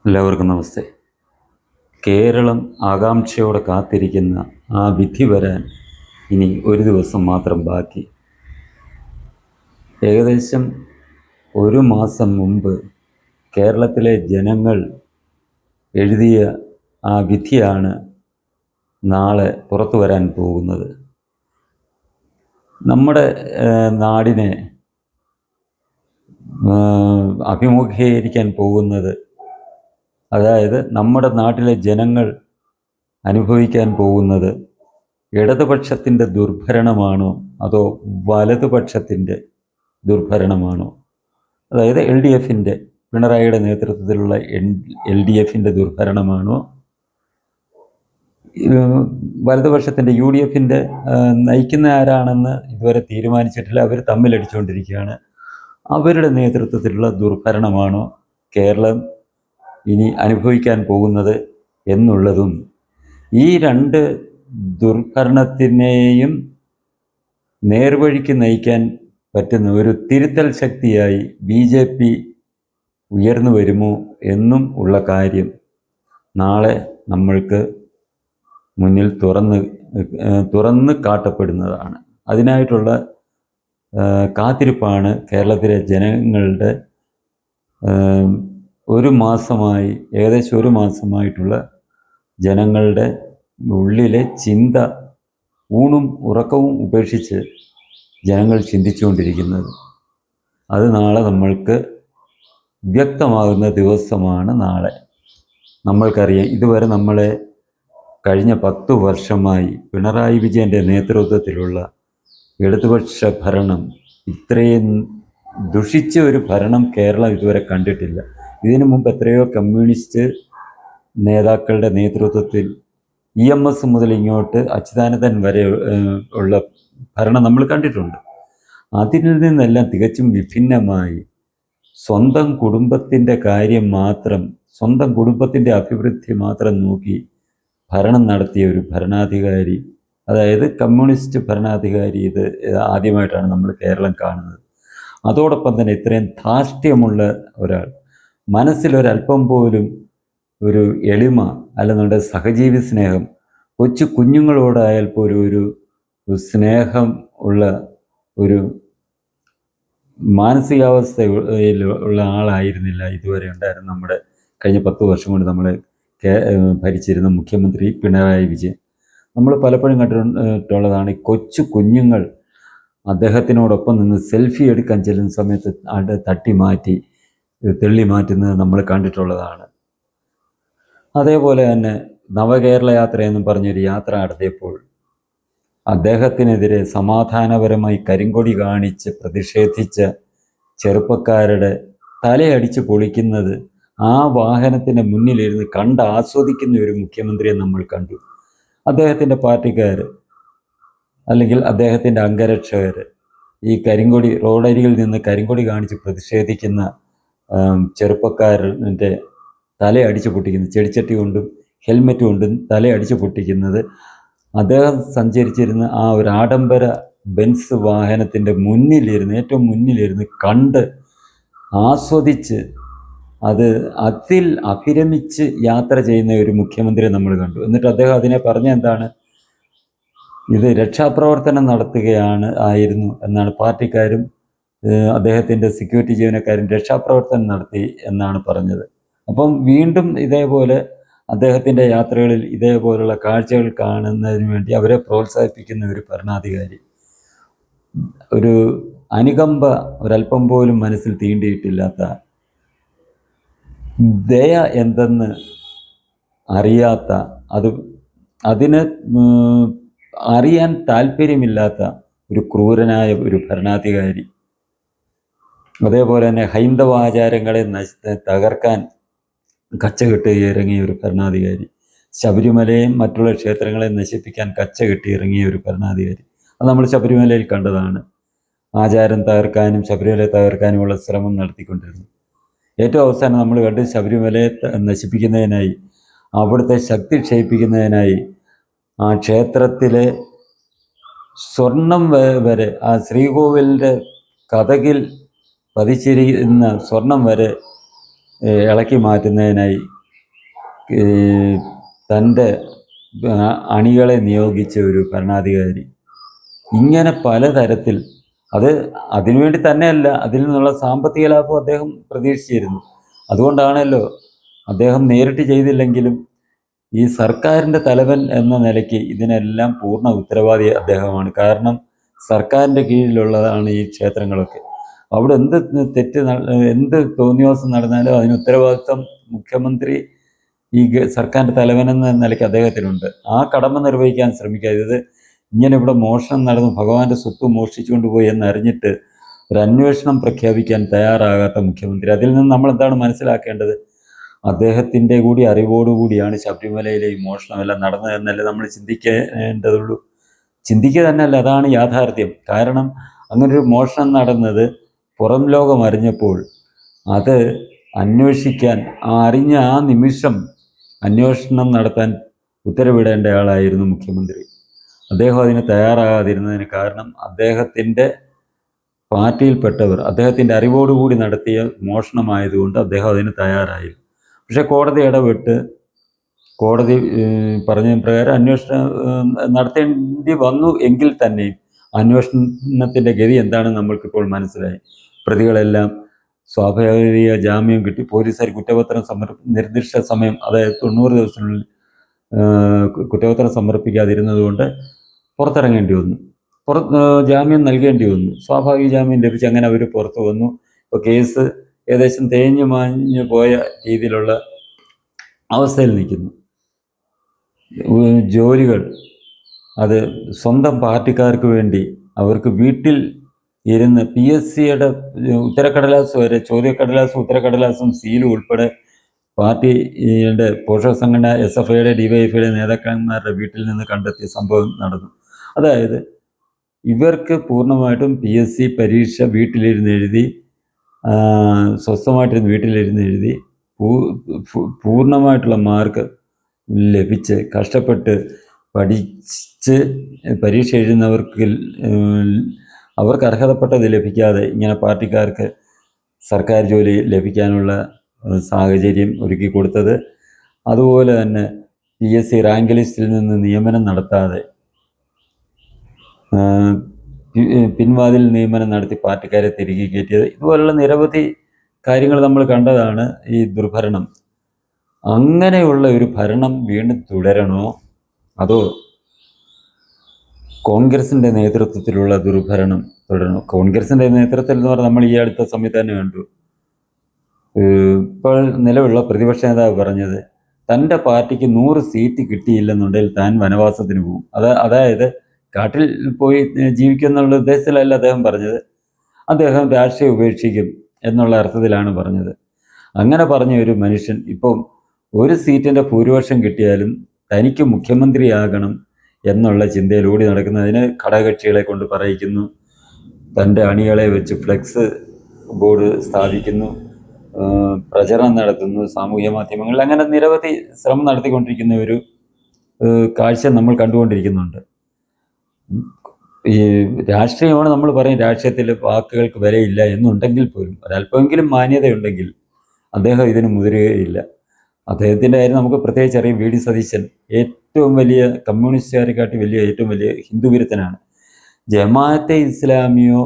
എല്ലാവർക്കും നമസ്തേ. കേരളം ആകാംക്ഷയോടെ കാത്തിരിക്കുന്ന ആ വിധി വരാൻ ഇനി ഒരു ദിവസം മാത്രം ബാക്കി. ഏകദേശം ഒരു മാസം മുമ്പ് കേരളത്തിലെ ജനങ്ങൾ എഴുതിയ ആ വിധിയാണ് നാളെ പുറത്തു വരാൻ പോകുന്നത്. നമ്മുടെ നാടിനെ അഭിമുഖീകരിക്കാൻ പോകുന്നത്, അതായത് നമ്മുടെ നാട്ടിലെ ജനങ്ങൾ അനുഭവിക്കാൻ പോകുന്നത് ഇടതുപക്ഷത്തിൻ്റെ ദുർഭരണമാണോ അതോ വലതുപക്ഷത്തിൻ്റെ ദുർഭരണമാണോ? അതായത് LDFൻ്റെ, പിണറായിയുടെ നേതൃത്വത്തിലുള്ള LDFൻ്റെ ദുർഭരണമാണോ, വലതുപക്ഷത്തിൻ്റെ UDFൻ്റെ നയിക്കുന്ന ആരാണെന്ന് ഇതുവരെ തീരുമാനിച്ചിട്ടില്ല. അവർ തമ്മിലടിച്ചുകൊണ്ടിരിക്കുകയാണ്. അവരുടെ നേതൃത്വത്തിലുള്ള ദുർഭരണമാണോ കേരളം ഇനി അനുഭവിക്കാൻ പോകുന്നത് എന്നുള്ളതും, ഈ രണ്ട് ദുർഭരണത്തിനെയും നേർവഴിക്ക് നയിക്കാൻ പറ്റുന്ന ഒരു തിരുത്തൽ ശക്തിയായി BJP ഉയർന്നു വരുമോ എന്നും ഉള്ള കാര്യം നാളെ നമ്മൾക്ക് മുന്നിൽ തുറന്ന് കാട്ടപ്പെടുന്നതാണ്. അതിനായിട്ടുള്ള കാത്തിരിപ്പാണ് കേരളത്തിലെ ജനങ്ങളുടെ ഏകദേശം ഒരു മാസമായിട്ടുള്ള ജനങ്ങളുടെ ഉള്ളിലെ ചിന്ത, ഊണും ഉറക്കവും ഉപേക്ഷിച്ച് ജനങ്ങൾ ചിന്തിച്ചുകൊണ്ടിരിക്കുന്നത്. അത് നാളെ നമ്മൾക്ക് വ്യക്തമാകുന്ന ദിവസമാണ് നാളെ. നമ്മൾക്കറിയാം, ഇതുവരെ നമ്മളെ കഴിഞ്ഞ 10 വർഷമായി പിണറായി വിജയൻ്റെ നേതൃത്വത്തിലുള്ള ഇടതുപക്ഷ ഭരണം, ഇത്രയും ദുഷിച്ച ഒരു ഭരണം കേരളം ഇതുവരെ കണ്ടിട്ടില്ല. ഇതിനു മുമ്പ് എത്രയോ കമ്മ്യൂണിസ്റ്റ് നേതാക്കളുടെ നേതൃത്വത്തിൽ EMS മുതൽ ഇങ്ങോട്ട് അച്യുതാനന്ദൻ വരെ ഉള്ള ഭരണം നമ്മൾ കണ്ടിട്ടുണ്ട്. അതിൽ നിന്നെല്ലാം തികച്ചും വിഭിന്നമായി സ്വന്തം കുടുംബത്തിൻ്റെ കാര്യം മാത്രം, സ്വന്തം കുടുംബത്തിൻ്റെ അഭിവൃദ്ധി മാത്രം നോക്കി ഭരണം നടത്തിയ ഒരു ഭരണാധികാരി, അതായത് കമ്മ്യൂണിസ്റ്റ് ഭരണാധികാരി, ഇത് ആദ്യമായിട്ടാണ് നമ്മൾ കേരളം കാണുന്നത്. അതോടൊപ്പം തന്നെ ഇത്രയും ധാർഷ്ട്യമുള്ള ഒരാൾ, മനസ്സിലൊരല്പം പോലും ഒരു എളിമ അല്ലെന്നുണ്ടെങ്കിൽ സഹജീവി സ്നേഹം, കൊച്ചു കുഞ്ഞുങ്ങളോടായാൽ പോലും ഒരു സ്നേഹം ഉള്ള ഒരു മാനസികാവസ്ഥയിൽ ഉള്ള ആളായിരുന്നില്ല ഇതുവരെ ഉണ്ടായിരുന്ന നമ്മുടെ കഴിഞ്ഞ 10 വർഷം കൊണ്ട് നമ്മളെ ഭരിച്ചിരുന്ന മുഖ്യമന്ത്രി പിണറായി വിജയൻ. നമ്മൾ പലപ്പോഴും കണ്ടിട്ടുള്ളതാണ്, ഈ കൊച്ചു കുഞ്ഞുങ്ങൾ അദ്ദേഹത്തിനോടൊപ്പം നിന്ന് സെൽഫി എടുക്കാൻ ചെല്ലുന്ന സമയത്ത് തട്ടി മാറ്റി തെള്ളി മാറ്റുന്നത് നമ്മൾ കണ്ടിട്ടുള്ളതാണ്. അതേപോലെ തന്നെ നവകേരള യാത്രയെന്നും പറഞ്ഞൊരു യാത്ര നടത്തിയപ്പോൾ അദ്ദേഹത്തിനെതിരെ സമാധാനപരമായി കരിങ്കൊടി കാണിച്ച് പ്രതിഷേധിച്ച ചെറുപ്പക്കാരുടെ തലയടിച്ച് പൊളിക്കുന്നത്, ആ വാഹനത്തിൻ്റെ മുന്നിലിരുന്ന് കണ്ട് ആസ്വദിക്കുന്ന ഒരു മുഖ്യമന്ത്രിയെ നമ്മൾ കണ്ടു. അദ്ദേഹത്തിൻ്റെ പാർട്ടിക്കാർ അല്ലെങ്കിൽ അദ്ദേഹത്തിൻ്റെ അംഗരക്ഷകർ ഈ കരിങ്കൊടി, റോഡരികിൽ നിന്ന് കരിങ്കൊടി കാണിച്ച് പ്രതിഷേധിക്കുന്ന ചെറുപ്പക്കാരൻ്റെ തലയടിച്ച് പൊട്ടിക്കുന്നത്, ചെടിച്ചട്ടി കൊണ്ടും ഹെൽമെറ്റ് കൊണ്ടും തലയടിച്ച് പൊട്ടിക്കുന്നത്, അദ്ദേഹം സഞ്ചരിച്ചിരുന്ന ആ ഒരു ആഡംബര ബെൻസ് വാഹനത്തിൻ്റെ മുന്നിലിരുന്ന്, ഏറ്റവും മുന്നിലിരുന്ന് കണ്ട് ആസ്വദിച്ച് അതിൽ അഭിരമിച്ച് യാത്ര ചെയ്യുന്ന ഒരു മുഖ്യമന്ത്രിയെ നമ്മൾ കണ്ടു. എന്നിട്ട് അദ്ദേഹം അതിനെ പറഞ്ഞ എന്താണ്, ഇത് രക്ഷാപ്രവർത്തനം ആയിരുന്നു എന്നാണ്. പാർട്ടിക്കാരും അദ്ദേഹത്തിൻ്റെ സെക്യൂരിറ്റി ജീവനക്കാരും രക്ഷാപ്രവർത്തനം നടത്തി എന്നാണ് പറഞ്ഞത്. അപ്പം വീണ്ടും ഇതേപോലെ അദ്ദേഹത്തിൻ്റെ യാത്രകളിൽ ഇതേപോലുള്ള കാഴ്ചകൾ കാണുന്നതിന് വേണ്ടി അവരെ പ്രോത്സാഹിപ്പിക്കുന്ന ഒരു ഭരണാധികാരി, ഒരു അനുകമ്പ ഒരല്പം പോലും മനസ്സിൽ തീണ്ടിയിട്ടില്ലാത്ത, ദയ എന്തെന്ന് അറിയാത്ത, അതിന് അറിയാൻ താല്പര്യമില്ലാത്ത ഒരു ക്രൂരനായ ഒരു ഭരണാധികാരി. അതേപോലെ തന്നെ ഹൈന്ദവ ആചാരങ്ങളെ തകർക്കാൻ കച്ചകെട്ടി ഇറങ്ങിയ ഒരു ഭരണാധികാരി, ശബരിമലയും മറ്റുള്ള ക്ഷേത്രങ്ങളെ നശിപ്പിക്കാൻ കച്ചകെട്ടി ഇറങ്ങിയ ഒരു ഭരണാധികാരി. അത് നമ്മൾ ശബരിമലയിൽ കണ്ടതാണ്. ആചാരം തകർക്കാനും ശബരിമലയെ തകർക്കാനുമുള്ള ശ്രമം നടത്തിക്കൊണ്ടിരുന്നു. ഏറ്റവും അവസാനം നമ്മൾ കണ്ട് ശബരിമലയെ നശിപ്പിക്കുന്നതിനായി, അവിടുത്തെ ശക്തി ക്ഷയിപ്പിക്കുന്നതിനായി ആ ക്ഷേത്രത്തിലെ സ്വർണം വരെ, ആ ശ്രീകോവിലിൻ്റെ കതകിൽ പതിച്ചിരിക്കുന്ന സ്വർണം വരെ ഇളക്കി മാറ്റുന്നതിനായി ഈ തൻ്റെ അണികളെ നിയോഗിച്ച ഒരു ഭരണാധികാരി ഇങ്ങനെ പലതരത്തിൽ അത് അതിനുവേണ്ടി തന്നെയല്ല, അതിൽ നിന്നുള്ള സാമ്പത്തിക ലാഭം അദ്ദേഹം പ്രതീക്ഷിച്ചിരുന്നു. അതുകൊണ്ടാണല്ലോ അദ്ദേഹം നേരിട്ട് ചെയ്തില്ലെങ്കിലും ഈ സർക്കാരിൻ്റെ തലവൻ എന്ന നിലയ്ക്ക് ഇതിനെല്ലാം പൂർണ്ണ ഉത്തരവാദി അദ്ദേഹമാണ്. കാരണം സർക്കാരിൻ്റെ കീഴിലുള്ളതാണ് ഈ ക്ഷേത്രങ്ങളൊക്കെ. അവിടെ എന്ത് തോന്നിവാസം നടന്നാലും അതിന് ഉത്തരവാദിത്വം മുഖ്യമന്ത്രി ഈ സർക്കാരിൻ്റെ തലവനെന്ന നിലയ്ക്ക് അദ്ദേഹത്തിനുണ്ട്. ആ കടമ നിർവഹിക്കാൻ ശ്രമിക്കുക. ഇത് ഇങ്ങനെ ഇവിടെ മോഷണം നടന്നു, ഭഗവാന്റെ സ്വത്ത് മോഷ്ടിച്ചുകൊണ്ട് പോയി എന്നറിഞ്ഞിട്ട് ഒരു അന്വേഷണം പ്രഖ്യാപിക്കാൻ തയ്യാറാകാത്ത മുഖ്യമന്ത്രി. അതിൽ നിന്ന് നമ്മൾ എന്താണ് മനസ്സിലാക്കേണ്ടത്? അദ്ദേഹത്തിൻ്റെ കൂടി അറിവോടുകൂടിയാണ് ശബരിമലയിലെ ഈ മോഷണമെല്ലാം നടന്നതെന്നല്ലേ നമ്മൾ ചിന്തിക്കേണ്ടതുള്ളൂ. ചിന്തിക്കുക തന്നെയല്ല, അതാണ് യാഥാർത്ഥ്യം. കാരണം അങ്ങനൊരു മോഷണം നടന്നത് പുറം ലോകം അറിഞ്ഞപ്പോൾ അത് അന്വേഷിക്കാൻ അറിഞ്ഞ ആ നിമിഷം അന്വേഷണം നടത്താൻ ഉത്തരവിടേണ്ട ആളായിരുന്നു മുഖ്യമന്ത്രി. അദ്ദേഹം അതിന് തയ്യാറാകാതിരുന്നതിന് കാരണം അദ്ദേഹത്തിൻ്റെ പാർട്ടിയിൽപ്പെട്ടവർ അദ്ദേഹത്തിൻ്റെ അറിവോടുകൂടി നടത്തിയ മോഷണമായതുകൊണ്ട് അദ്ദേഹം അതിന് തയ്യാറായി. പക്ഷേ കോടതി ഇടപെട്ട് കോടതി പറഞ്ഞ പ്രകാരം അന്വേഷണം നടത്തേണ്ടി വന്നു. എങ്കിൽ തന്നെയും അന്വേഷണത്തിൻ്റെ ഗതി എന്താണെന്ന് നമ്മൾക്കിപ്പോൾ മനസ്സിലായി. പ്രതികളെല്ലാം സ്വാഭാവിക ജാമ്യം കിട്ടി. പോലീസുകാർ കുറ്റപത്രം നിർദ്ദിഷ്ട സമയം, അതായത് 90 ദിവസത്തിനുള്ളിൽ കുറ്റപത്രം സമർപ്പിക്കാതിരുന്നതുകൊണ്ട് പുറത്തിറങ്ങേണ്ടി വന്നു. ജാമ്യം നൽകേണ്ടി വന്നു. സ്വാഭാവിക ജാമ്യം ലഭിച്ച് അങ്ങനെ അവർ പുറത്തു വന്നു. ഇപ്പോൾ കേസ് ഏകദേശം തേഞ്ഞു മാഞ്ഞു പോയ രീതിയിലുള്ള അവസ്ഥയിൽ നിൽക്കുന്നു. ജോലികൾ അത് സ്വന്തം പാർട്ടിക്കാർക്ക് വേണ്ടി അവർക്ക് വീട്ടിൽ ഇരുന്ന് PSCയുടെ ഉത്തരക്കടലാസ് വരെ, ചോദ്യക്കടലാസും ഉത്തരക്കടലാസും സീലും ഉൾപ്പെടെ പാർട്ടിയുടെ പോഷക സംഘടന SFIയുടെ DYFIയുടെ നേതാക്കന്മാരുടെ വീട്ടിൽ നിന്ന് കണ്ടെത്തിയ സംഭവം നടന്നു. അതായത് ഇവർക്ക് പൂർണ്ണമായിട്ടും PSC പരീക്ഷ വീട്ടിലിരുന്ന് എഴുതി, സ്വസ്ഥമായിട്ടിരുന്ന് വീട്ടിലിരുന്ന് എഴുതി പൂർണ്ണമായിട്ടുള്ള മാർക്ക് ലഭിച്ച് കഷ്ടപ്പെട്ട് പഠിച്ച് പരീക്ഷ എഴുതുന്നവർക്ക് അവർക്ക് അർഹതപ്പെട്ടത് ലഭിക്കാതെ ഇങ്ങനെ പാർട്ടിക്കാർക്ക് സർക്കാർ ജോലി ലഭിക്കാനുള്ള സാഹചര്യം ഒരുക്കി കൊടുത്തത്, അതുപോലെ തന്നെ PSC റാങ്ക് ലിസ്റ്റിൽ നിന്ന് നിയമനം നടത്താതെ പിൻവാതിൽ നിയമനം നടത്തി പാർട്ടിക്കാരെ തിരികെ കയറ്റിയത്, ഇതുപോലുള്ള നിരവധി കാര്യങ്ങൾ നമ്മൾ കണ്ടതാണ് ഈ ദുർഭരണം. അങ്ങനെയുള്ള ഒരു ഭരണം വീണ്ടും തുടരണോ, അതോ കോൺഗ്രസിൻ്റെ നേതൃത്വത്തിലുള്ള ദുർഭരണം തുടരണോ? കോൺഗ്രസിൻ്റെ നേതൃത്വത്തിൽ എന്ന് പറഞ്ഞാൽ നമ്മൾ ഈ അടുത്ത സമയത്ത് തന്നെ കണ്ടു. ഇപ്പോൾ നിലവിലുള്ള പ്രതിപക്ഷ നേതാവ് പറഞ്ഞത് തൻ്റെ പാർട്ടിക്ക് 100 സീറ്റ് കിട്ടിയില്ലെന്നുണ്ടെങ്കിൽ താൻ വനവാസത്തിന് പോകും. അതായത് കാട്ടിൽ പോയി ജീവിക്കുമെന്നുള്ള ഉദ്ദേശത്തിലല്ല അദ്ദേഹം പറഞ്ഞത്. അദ്ദേഹം രാഷ്ട്രീയം ഉപേക്ഷിക്കും എന്നുള്ള അർത്ഥത്തിലാണ് പറഞ്ഞത്. അങ്ങനെ പറഞ്ഞ ഒരു മനുഷ്യൻ ഇപ്പം 1 സീറ്റിൻ്റെ ഭൂരിപക്ഷം കിട്ടിയാലും തനിക്ക് മുഖ്യമന്ത്രിയാകണം എന്നുള്ള ചിന്തയിലൂടി നടക്കുന്നതിന് ഘടകകക്ഷികളെ കൊണ്ട് പറയിക്കുന്നു, തൻ്റെ അണികളെ വെച്ച് ഫ്ലെക്സ് ബോർഡ് സ്ഥാപിക്കുന്നു, പ്രചരണം നടത്തുന്നു സാമൂഹ്യ മാധ്യമങ്ങളിൽ. അങ്ങനെ നിരവധി ശ്രമം നടത്തിക്കൊണ്ടിരിക്കുന്ന ഒരു കാഴ്ച നമ്മൾ കണ്ടുകൊണ്ടിരിക്കുന്നുണ്ട്. ഈ രാഷ്ട്രീയമാണ്, നമ്മൾ പറയും രാഷ്ട്രീയത്തിൽ വാക്കുകൾക്ക് വിലയില്ല എന്നുണ്ടെങ്കിൽ പോലും ഒരല്പമെങ്കിലും മാന്യതയുണ്ടെങ്കിൽ അദ്ദേഹം ഇതിന് മുതിരുകയില്ല. അദ്ദേഹത്തിൻ്റെ കാര്യം നമുക്ക് പ്രത്യേകിച്ച് അറിയാം. VD സതീശൻ ഏറ്റവും വലിയ കമ്മ്യൂണിസ്റ്റുകാരെക്കാട്ടി ഏറ്റവും വലിയ ഹിന്ദു വിരുദ്ധനാണ്. ജമാഅത്തെ ഇസ്ലാമിയോ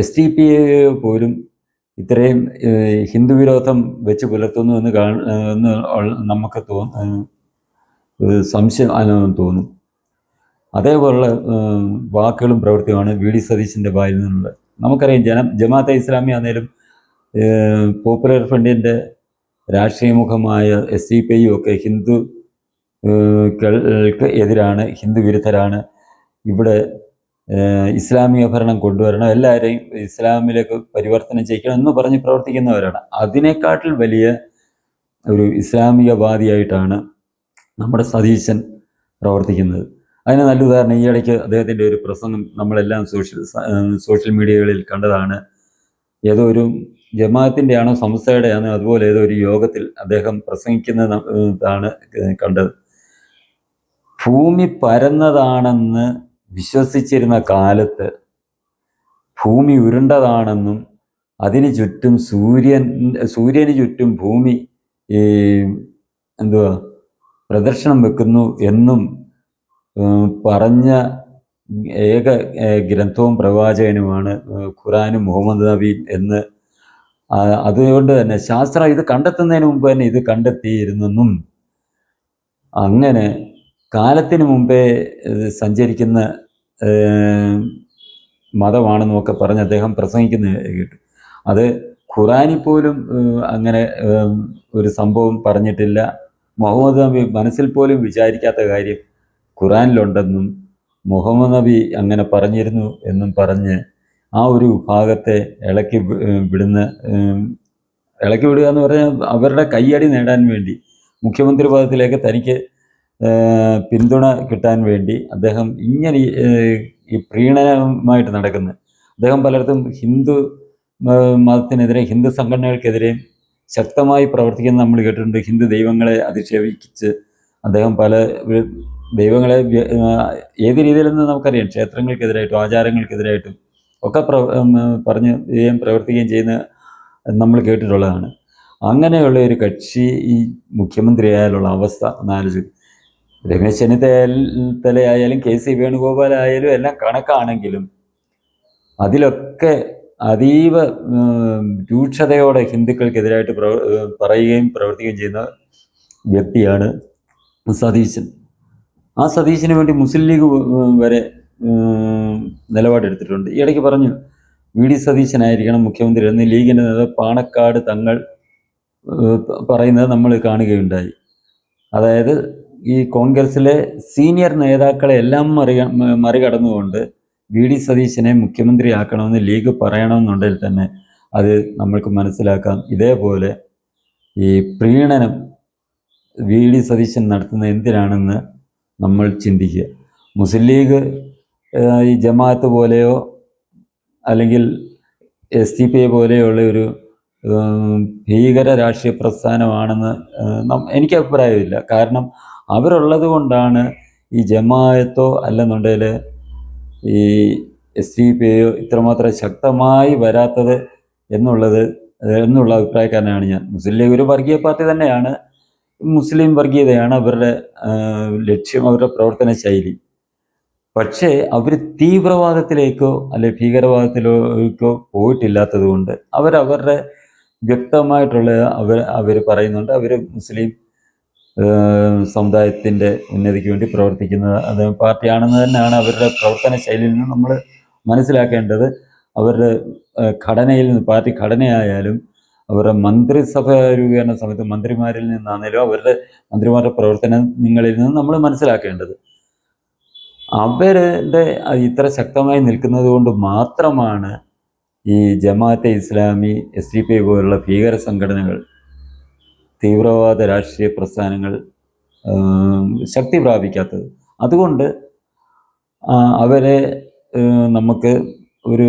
SDPI പോലും ഇത്രയും ഹിന്ദു വിരോധം വെച്ച് പുലർത്തുന്നു എന്ന് നമുക്ക് സംശയം തോന്നും. അതേപോലുള്ള വാക്കുകളും പ്രവൃത്തിയുമാണ് VD സതീശൻ്റെ വായിൽ നിന്നുള്ളത്. നമുക്കറിയാം ജമാഅത്തെ ഇസ്ലാമി ആണെങ്കിലും പോപ്പുലർ ഫ്രണ്ടിൻ്റെ രാഷ്ട്രീയമുഖമായ SDPI ഒക്കെ ഹിന്ദുക്കൾക്ക് എതിരാണ്, ഹിന്ദു വിരുദ്ധരാണ്. ഇവിടെ ഇസ്ലാമിക ഭരണം കൊണ്ടുവരണം, എല്ലാവരെയും ഇസ്ലാമിലേക്ക് പരിവർത്തനം ചെയ്യിക്കണം എന്ന് പറഞ്ഞ് പ്രവർത്തിക്കുന്നവരാണ്. അതിനേക്കാട്ടിൽ വലിയ ഒരു ഇസ്ലാമികവാദിയായിട്ടാണ് നമ്മുടെ സതീശൻ പ്രവർത്തിക്കുന്നത്. അതിന് നല്ല ഉദാഹരണം ഈ ഇടയ്ക്ക് അദ്ദേഹത്തിൻ്റെ ഒരു പ്രസംഗം നമ്മളെല്ലാം സോഷ്യൽ മീഡിയകളിൽ കണ്ടതാണ്. ഏതോ ഒരു ജമാഅത്തിൻ്റെ ആണോ സംസ്ഥയുടെ ആണോ അതുപോലെ ഏതോ ഒരു യോഗത്തിൽ അദ്ദേഹം പ്രസംഗിക്കുന്നതാണ് കണ്ടത്. ഭൂമി പരന്നതാണെന്ന് വിശ്വസിച്ചിരുന്ന കാലത്ത് ഭൂമി ഉരുണ്ടതാണെന്നും അതിന് ചുറ്റും സൂര്യന് ചുറ്റും ഭൂമി ഈ എന്തുവാ പ്രദർശനം വെക്കുന്നു എന്നും പറഞ്ഞ ഏക ഗ്രന്ഥവും പ്രവാചകനുമാണ് ഖുറാനും മുഹമ്മദ് നബി എന്ന്. അതുകൊണ്ട് തന്നെ ശാസ്ത്രം ഇത് കണ്ടെത്തുന്നതിന് മുമ്പ് തന്നെ ഇത് കണ്ടെത്തിയിരുന്നെന്നും അങ്ങനെ കാലത്തിന് മുമ്പേ സഞ്ചരിക്കുന്ന മതമാണെന്നൊക്കെ പറഞ്ഞ് അദ്ദേഹം പ്രസംഗിക്കുന്ന കേട്ടു. അത് ഖുറാനിൽ പോലും അങ്ങനെ ഒരു സംഭവം പറഞ്ഞിട്ടില്ല. മുഹമ്മദ് നബി മനസ്സിൽ പോലും വിചാരിക്കാത്ത കാര്യം ഖുറാനിലുണ്ടെന്നും മുഹമ്മദ് നബി അങ്ങനെ പറഞ്ഞിരുന്നു എന്നും പറഞ്ഞ് ആ ഒരു വിഭാഗത്തെ ഇളക്കി വിടുക എന്ന് പറഞ്ഞാൽ അവരുടെ കയ്യടി നേടാൻ വേണ്ടി, മുഖ്യമന്ത്രി പദത്തിലേക്ക് തനിക്ക് പിന്തുണ കിട്ടാൻ വേണ്ടി അദ്ദേഹം ഇങ്ങനെ ഈ പ്രീണനവുമായിട്ട് നടക്കുന്നത്. അദ്ദേഹം പലയിടത്തും ഹിന്ദു മതത്തിനെതിരെ, ഹിന്ദു സംഘടനകൾക്കെതിരെയും ശക്തമായി പ്രവർത്തിക്കുന്ന നമ്മൾ കേട്ടിട്ടുണ്ട്. ഹിന്ദു ദൈവങ്ങളെ അധിക്ഷേപിച്ച് അദ്ദേഹം പല ദൈവങ്ങളെ ഏത് രീതിയിലെന്ന് നമുക്കറിയാം, ക്ഷേത്രങ്ങൾക്കെതിരായിട്ടും ആചാരങ്ങൾക്കെതിരായിട്ടും ഒക്കെ പറഞ്ഞ് പ്രവർത്തിക്കുകയും ചെയ്യുന്ന നമ്മൾ കേട്ടിട്ടുള്ളതാണ്. അങ്ങനെയുള്ള ഒരു കക്ഷി ഈ മുഖ്യമന്ത്രിയായാലുള്ള അവസ്ഥ ഒന്നാലോചിക്കും. രമേശ് ചെന്നിത്തലയായാലും കെ സി വേണുഗോപാലായാലും എല്ലാം കണക്കാണെങ്കിലും അതിലൊക്കെ അതീവ രൂക്ഷതയോടെ ഹിന്ദുക്കൾക്കെതിരായിട്ട് പറയുകയും പ്രവർത്തിക്കുകയും ചെയ്യുന്ന വ്യക്തിയാണ് സതീശൻ. ആ സതീശന് വേണ്ടി മുസ്ലിം ലീഗ് വരെ നിലപാടെടുത്തിട്ടുണ്ട്. ഈ ഇടയ്ക്ക് പറഞ്ഞു വി ഡി സതീശനായിരിക്കണം മുഖ്യമന്ത്രി എന്ന് ലീഗിൻ്റെ നേതാവ് പാണക്കാട് തങ്ങൾ പറയുന്നത് നമ്മൾ കാണുകയുണ്ടായി. അതായത് ഈ കോൺഗ്രസിലെ സീനിയർ നേതാക്കളെ എല്ലാം മറികടന്നുകൊണ്ട് വി ഡി സതീശനെ മുഖ്യമന്ത്രിയാക്കണമെന്ന് ലീഗ് പറയണമെന്നുണ്ടെങ്കിൽ തന്നെ അത് നമ്മൾക്ക് മനസ്സിലാക്കാം. ഇതേപോലെ ഈ പ്രീണനം വി ഡി സതീശൻ നടത്തുന്നത് എന്തിനാണെന്ന് നമ്മൾ ചിന്തിക്കുക. മുസ്ലിം ലീഗ് ഈ ജമാഅത്ത് പോലെയോ അല്ലെങ്കിൽ SDPI പോലെയുള്ള ഒരു ഭീകര രാഷ്ട്രീയ പ്രസ്ഥാനമാണെന്ന് എനിക്ക് അഭിപ്രായമില്ല. കാരണം അവരുള്ളത് കൊണ്ടാണ് ഈ ജമാഅത്തോ അല്ലെന്നുണ്ടെങ്കിൽ ഈ SDPIയോ ഇത്രമാത്രം ശക്തമായി വരാത്തത് എന്നുള്ള അഭിപ്രായക്കാരനാണ് ഞാൻ. മുസ്ലിം ലീഗ് ഒരു വർഗീയ പാർട്ടി തന്നെയാണ്, മുസ്ലിം വർഗീയതയാണ് അവരുടെ ലക്ഷ്യം, അവരുടെ പ്രവർത്തന ശൈലി. പക്ഷേ അവർ തീവ്രവാദത്തിലേക്കോ അല്ലെ ഭീകരവാദത്തിലേക്കോ പോയിട്ടില്ലാത്തത് കൊണ്ട് അവരവരുടെ വ്യക്തമായിട്ടുള്ള അവർ പറയുന്നുണ്ട്. അവർ മുസ്ലിം സമുദായത്തിൻ്റെ ഉന്നതിക്ക് വേണ്ടി പ്രവർത്തിക്കുന്ന പാർട്ടിയാണെന്ന് തന്നെയാണ് അവരുടെ പ്രവർത്തന ശൈലിയിൽ നിന്ന് നമ്മൾ മനസ്സിലാക്കേണ്ടത്. അവരുടെ ഘടനയിൽ നിന്ന്, പാർട്ടി ഘടനയായാലും അവരുടെ മന്ത്രിസഭ രൂപീകരണ സമയത്ത് മന്ത്രിമാരിൽ നിന്നാണേലും അവരുടെ മന്ത്രിമാരുടെ പ്രവർത്തനങ്ങളിൽ നിന്ന് നമ്മൾ മനസ്സിലാക്കേണ്ടത് അവരുടെ ഇത്ര ശക്തമായി നിൽക്കുന്നത് കൊണ്ട് മാത്രമാണ് ഈ ജമാഅത്തെ ഇസ്ലാമി, SDPI പോലുള്ള ഭീകര സംഘടനകൾ, തീവ്രവാദ രാഷ്ട്രീയ പ്രസ്ഥാനങ്ങൾ ശക്തി പ്രാപിക്കാത്തത്. അതുകൊണ്ട് അവരെ നമുക്ക് ഒരു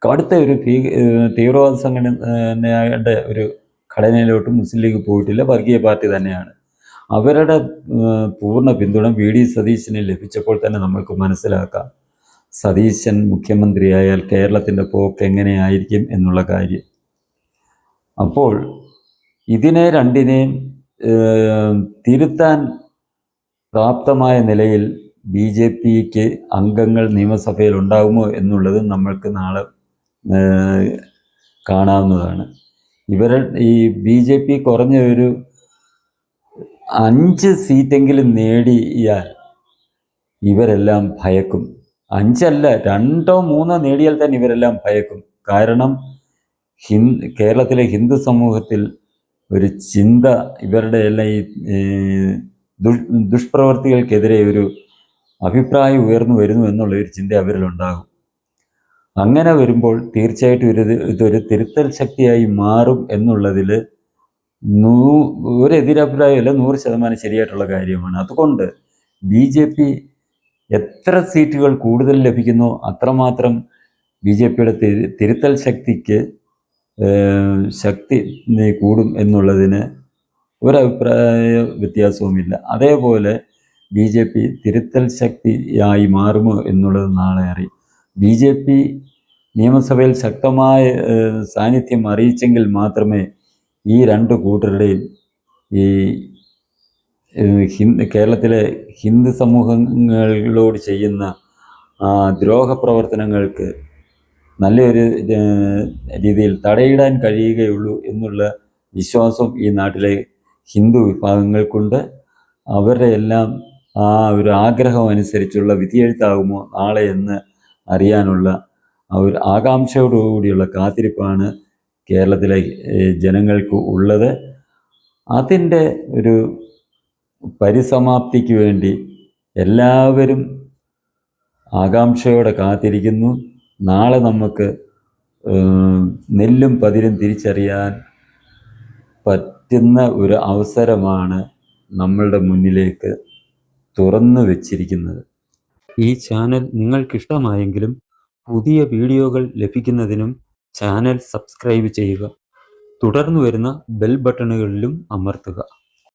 കടുത്ത ഒരു തീവ്രവാദ സംഘടനയുടെ ഒരു ഘടനയിലോട്ട് മുസ്ലിം ലീഗ് പോയിട്ടില്ല. വർഗീയ പാർട്ടി തന്നെയാണ്. അവരുടെ പൂർണ്ണ പിന്തുണ വി ഡി സതീശന് ലഭിച്ചപ്പോൾ തന്നെ നമ്മൾക്ക് മനസ്സിലാക്കാം സതീശൻ മുഖ്യമന്ത്രിയായാൽ കേരളത്തിൻ്റെ പോക്ക് എങ്ങനെയായിരിക്കും എന്നുള്ള കാര്യം. അപ്പോൾ ഇതിനെ രണ്ടിനെയും തിരുത്താൻ പ്രാപ്തമായ നിലയിൽ BJPക്ക് അംഗങ്ങൾ നിയമസഭയിൽ ഉണ്ടാകുമോ എന്നുള്ളത് നമ്മൾക്ക് നാളെ കാണാവുന്നതാണ്. ഈ BJP കുറഞ്ഞ ഒരു 5 സീറ്റെങ്കിലും നേടിയാൽ ഇവരെല്ലാം ഭയക്കും. 5 അല്ല, 2 or 3 നേടിയാൽ തന്നെ ഇവരെല്ലാം ഭയക്കും. കാരണം കേരളത്തിലെ ഹിന്ദു സമൂഹത്തിൽ ഒരു ചിന്ത, ഇവരുടെ എല്ലാം ഈ ദുഷ്പ്രവർത്തികൾക്കെതിരെ ഒരു അഭിപ്രായം ഉയർന്നു വരുന്നു എന്നുള്ളൊരു ചിന്ത അവരിലുണ്ടാകും. അങ്ങനെ വരുമ്പോൾ തീർച്ചയായിട്ടും ഇതൊരു തിരുത്തൽ ശക്തിയായി മാറും എന്നുള്ളതിൽ ഒരു എതിരഭിപ്രായമല്ല, 100% ശരിയായിട്ടുള്ള കാര്യമാണ്. അതുകൊണ്ട് BJP എത്ര സീറ്റുകൾ കൂടുതൽ ലഭിക്കുന്നോ അത്രമാത്രം BJPയുടെ തിരുത്തൽ ശക്തി കൂടും എന്നുള്ളതിന് ഒരഭിപ്രായ വ്യത്യാസവുമില്ല. അതേപോലെ BJP തിരുത്തൽ ശക്തിയായി മാറുമോ എന്നുള്ളത് നാളെ അറിയും. BJP നിയമസഭയിൽ ശക്തമായ സാന്നിധ്യം അറിയിച്ചെങ്കിൽ മാത്രമേ ഈ രണ്ട് കൂട്ടരുടെയും ഈ കേരളത്തിലെ ഹിന്ദു സമൂഹങ്ങളോട് ചെയ്യുന്ന ദ്രോഹ പ്രവർത്തനങ്ങൾക്ക് നല്ലൊരു രീതിയിൽ തടയിടാൻ കഴിയുകയുള്ളൂ എന്നുള്ള വിശ്വാസം ഈ നാട്ടിലെ ഹിന്ദു വിഭാഗങ്ങൾക്കുണ്ട്. അവരുടെ എല്ലാം ആ ഒരു ആഗ്രഹം അനുസരിച്ചുള്ള വിധിയെഴുത്താകുമോ നാളെ എന്ന് അറിയാനുള്ള ആ ഒരു ആകാംക്ഷയോടുകൂടിയുള്ള കാത്തിരിപ്പാണ് കേരളത്തിലെ ജനങ്ങൾക്ക് ഉള്ളത്. അതിൻ്റെ ഒരു പരിസമാപ്തിക്ക് വേണ്ടി എല്ലാവരും ആകാംക്ഷയോടെ കാത്തിരിക്കുന്നു. നാളെ നമുക്ക് നെല്ലും പതിരും തിരിച്ചറിയാൻ പറ്റുന്ന ഒരു അവസരമാണ് നമ്മളുടെ മുന്നിലേക്ക് തുറന്നു വച്ചിരിക്കുന്നത്. ഈ ചാനൽ നിങ്ങൾക്കിഷ്ടമായെങ്കിലും പുതിയ വീഡിയോകൾ ലഭിക്കുന്നതിനും ചാനൽ സബ്സ്ക്രൈബ് ചെയ്യുക. തുടർന്ന് വരുന്ന ബെൽ ബട്ടണുകളിലും അമർത്തുക.